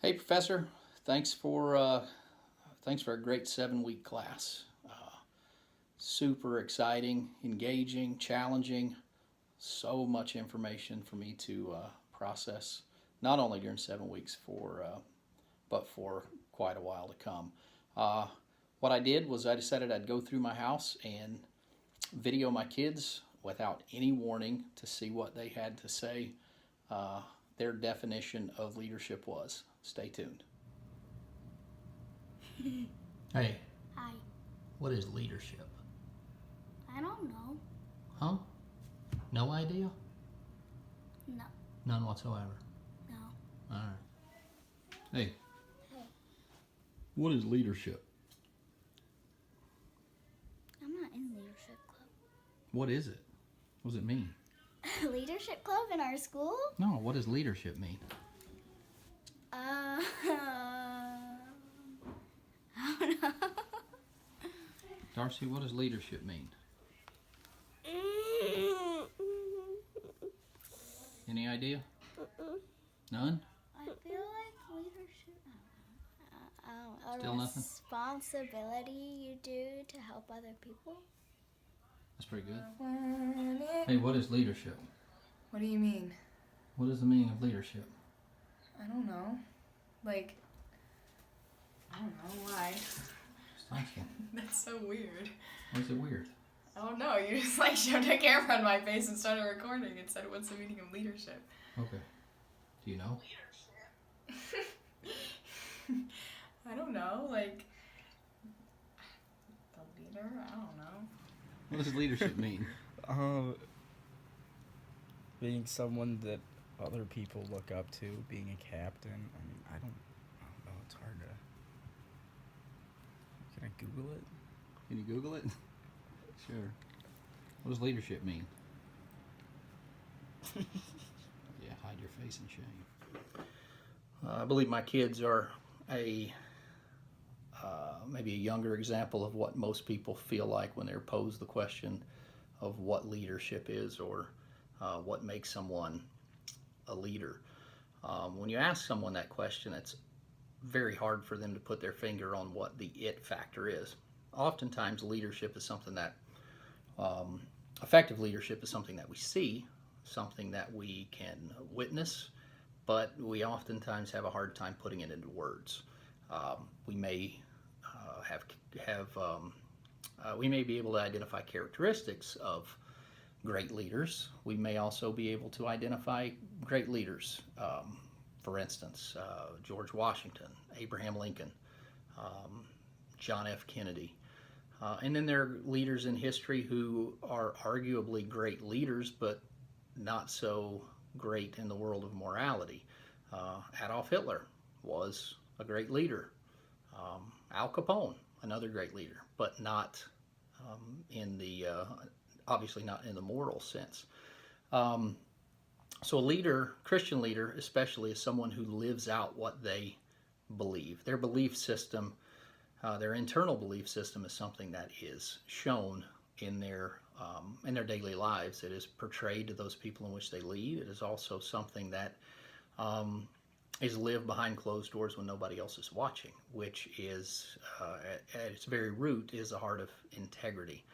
Hey, Professor. Thanks for thanks for a great 7 week class. Super exciting, engaging, challenging. So much information for me to process, not only during 7 weeks but for quite a while to come. Uh, what I did was I decided I'd go through my house and video my kids without any warning to see what they had to say. Uh, their definition of leadership was. Stay tuned. Hey, Hi. what is leadership? I don't know. Huh? No idea? No. None whatsoever. No. All right. Hey, what is leadership? I'm not in leadership club. What is it? What does it mean? Leadership club in our school? No, what does leadership mean? I don't know. Darcy, what does leadership mean? Any idea? None? I feel like leadership. A Still nothing? responsibility you do to help other people. That's pretty good. Hey, what is leadership? What do you mean? What is the meaning of leadership? I don't know. Like, I don't know why. Just asking. That's so weird. Why is it weird? I don't know. You just like shoved a camera on my face and started recording and said, "What's the meaning of leadership?" Okay. Do you know? I don't know. Like, the leader? I don't know. What does leadership mean? Being someone that other people look up to, being a captain. I mean, I don't know. It's hard to. Can I Google it? Can you Google it? Sure. What does leadership mean? Yeah, hide your face in shame. I believe my kids are maybe a younger example of what most people feel like when they're posed the question of what leadership is or what makes someone a leader. When you ask someone that question, it's very hard for them to put their finger on what the it factor is. Oftentimes, leadership is something that effective leadership is something that we see, something that we can witness, but we oftentimes have a hard time putting it into words. We may we may be able to identify characteristics of great leaders. We may also be able to identify great leaders. For instance, George Washington, Abraham Lincoln, John F. Kennedy. And then there are leaders in history who are arguably great leaders, but not so great in the world of morality. Adolf Hitler was a great leader. Al Capone, another great leader, but not in the obviously not in the moral sense. So a leader, Christian leader especially, is someone who lives out what they believe. Their belief system, their internal belief system, is something that is shown in their daily lives. It is portrayed to those people in which they lead. It is also something that is lived behind closed doors when nobody else is watching, which is, at its very root, is the heart of integrity.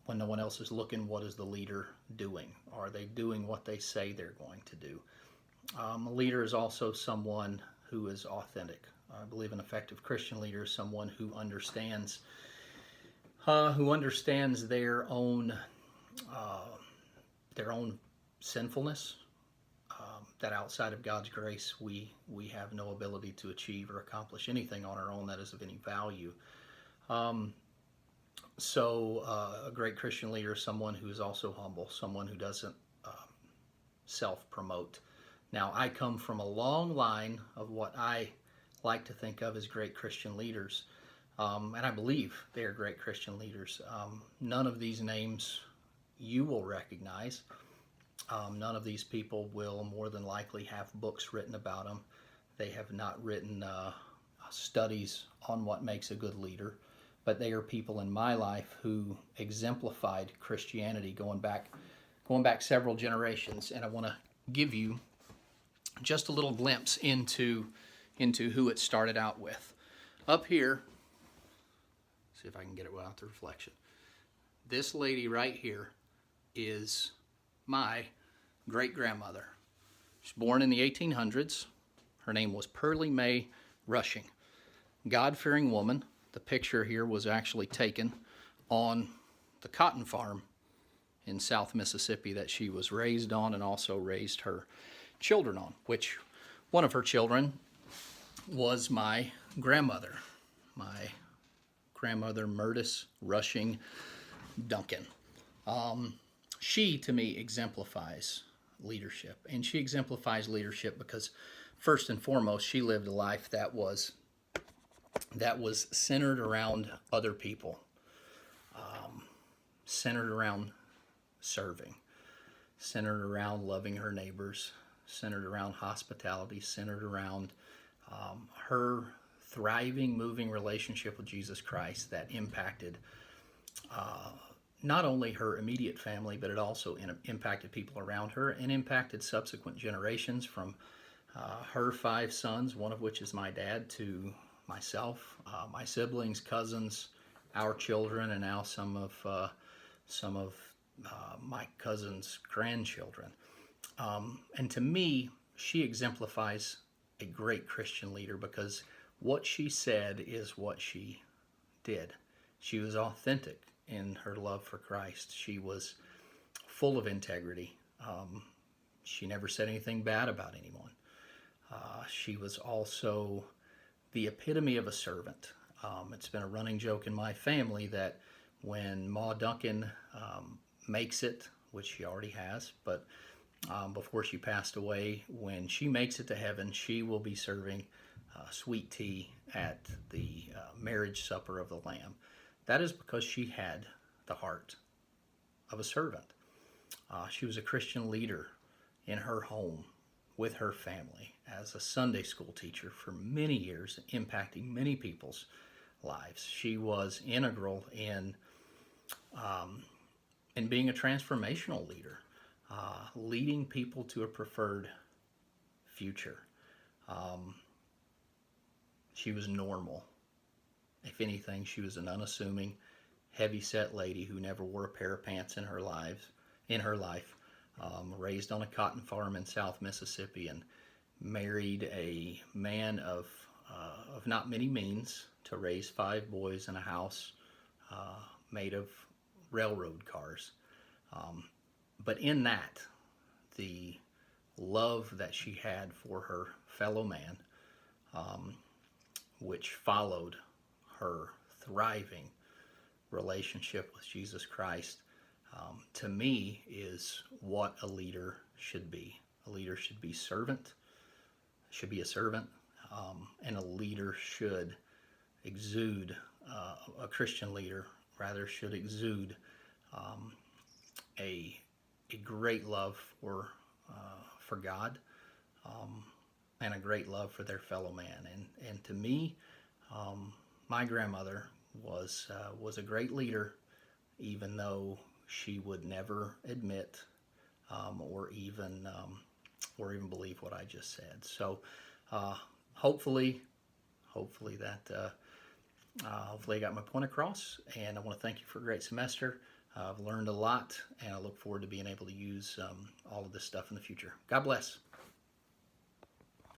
When no one else is looking, what is the leader doing? Are they doing what they say they're going to do? A leader is also someone who is authentic. I believe an effective Christian leader is someone who understands their own sinfulness. That outside of God's grace, we have no ability to achieve or accomplish anything on our own that is of any value. So a great Christian leader is someone who is also humble, someone who doesn't self-promote. Now, I come from a long line of what I like to think of as great Christian leaders, and I believe they are great Christian leaders. None of these names you will recognize. None of these people will more than likely have books written about them. They have not written studies on what makes a good leader, but they are people in my life who exemplified Christianity going back several generations. And I want to give you just a little glimpse into into who it started out with. Up here, see if I can get it without the reflection. This lady right here is my great-grandmother. She was born in the 1800s. Her name was Pearlie Mae Rushing. God-fearing woman. The picture here was actually taken on the cotton farm in South Mississippi that she was raised on and also raised her children on, which one of her children was my grandmother, Myrtis Rushing Duncan. She, to me, exemplifies leadership. And she exemplifies leadership because, first and foremost, she lived a life that was centered around other people, centered around serving, centered around loving her neighbors, centered around hospitality, centered around her thriving, moving relationship with Jesus Christ that impacted not only her immediate family, but it also impacted people around her and impacted subsequent generations from her 5 sons, one of which is my dad, to myself, my siblings, cousins, our children, and now some of my cousins' grandchildren. And to me, she exemplifies a great Christian leader because what she said is what she did. She was authentic in her love for Christ. She was full of integrity. She never said anything bad about anyone. She was also the epitome of a servant. It's been a running joke in my family that when Ma Duncan makes it, which she already has, but before she passed away, when she makes it to heaven, she will be serving sweet tea at the marriage supper of the Lamb. That is because she had the heart of a servant. She was a Christian leader in her home with her family as a Sunday school teacher for many years, impacting many people's lives. She was integral in being a transformational leader, leading people to a preferred future. She was normal. If anything, she was an unassuming, heavy-set lady who never wore a pair of pants in her life. Raised on a cotton farm in South Mississippi and married a man of not many means to raise 5 boys in a house made of railroad cars. But in that, the love that she had for her fellow man, which followed her thriving relationship with Jesus Christ, to me is what a leader should be. A leader should be a servant, and a leader should exude, a Christian leader rather should exude a great love for God, and a great love for their fellow man. And to me, my grandmother was a great leader, even though she would never admit or even believe what I just said. So hopefully I got my point across, and I want to thank you for a great semester. I've learned a lot, and I look forward to being able to use all of this stuff in the future. God bless.